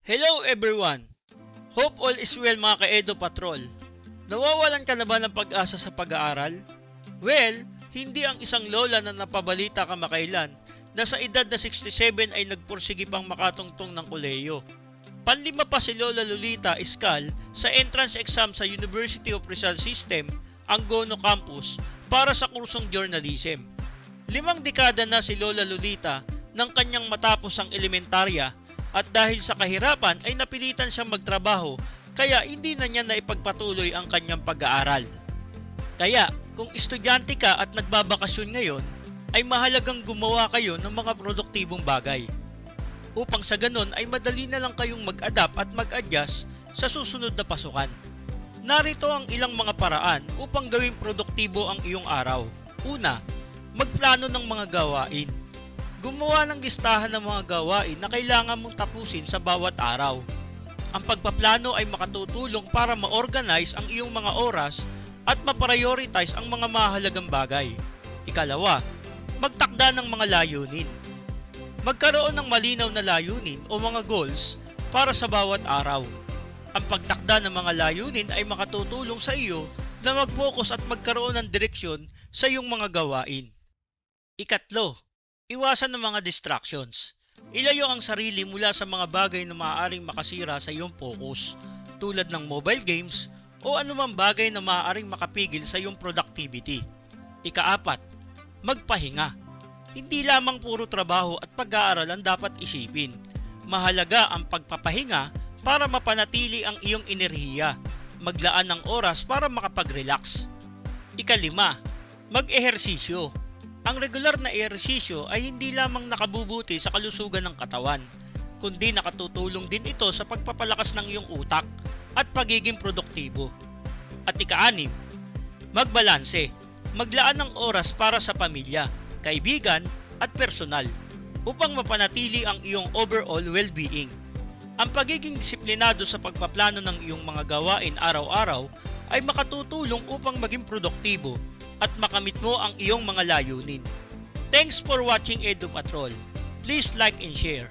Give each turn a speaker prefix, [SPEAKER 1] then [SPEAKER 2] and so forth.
[SPEAKER 1] Hello everyone! Hope all is well mga ka-Edo Patrol. Nawawalan ka na ba ng pag-asa sa pag-aaral? Well, hindi ang isang lola na napabalita kamakailan na sa edad na 67 ay nagpursigi pang makatungtong ng kolehiyo. Panlima pa si Lola Lolita Escal sa entrance exam sa University of Rizal System, Angono Campus para sa kursong journalism. 5 dekada na si Lola Lolita nang kanyang matapos ang elementarya at dahil sa kahirapan ay napilitan siyang magtrabaho kaya hindi na niya naipagpatuloy ang kanyang pag-aaral. Kaya kung estudyante ka at nagbabakasyon ngayon, ay mahalagang gumawa kayo ng mga produktibong bagay upang sa ganon ay madali na lang kayong mag-adapt at mag-adjust sa susunod na pasukan. Narito ang ilang mga paraan upang gawing produktibo ang iyong araw. Una, magplano ng mga gawain. Gumawa ng listahan ng mga gawain na kailangan mong tapusin sa bawat araw. Ang pagpaplano ay makatutulong para ma-organize ang iyong mga oras at ma-prioritize ang mga mahalagang bagay. Ikalawa, magtakda ng mga layunin. Magkaroon ng malinaw na layunin o mga goals para sa bawat araw. Ang pagtakda ng mga layunin ay makatutulong sa iyo na mag-focus at magkaroon ng direksyon sa iyong mga gawain. Ikatlo, iwasan ng mga distractions. Ilayo ang sarili mula sa mga bagay na maaaring makasira sa iyong focus, tulad ng mobile games o anumang bagay na maaaring makapigil sa iyong productivity. Ikaapat, magpahinga. Hindi lamang puro trabaho at pag-aaral ang dapat isipin. Mahalaga ang pagpapahinga para mapanatili ang iyong enerhiya, maglaan ng oras para makapag-relax. Ikalima, mag-ehersisyo. Ang regular na ehersisyo ay hindi lamang nakabubuti sa kalusugan ng katawan, kundi nakatutulong din ito sa pagpapalakas ng iyong utak at pagiging produktibo. At ika-6, magbalanse. Maglaan ng oras para sa pamilya, kaibigan at personal upang mapanatili ang iyong overall well-being. Ang pagiging disiplinado sa pagpaplano ng iyong mga gawain araw-araw ay makatutulong upang maging produktibo at makamit mo ang iyong mga layunin. Thanks for watching Edu Patrol. Please like and share.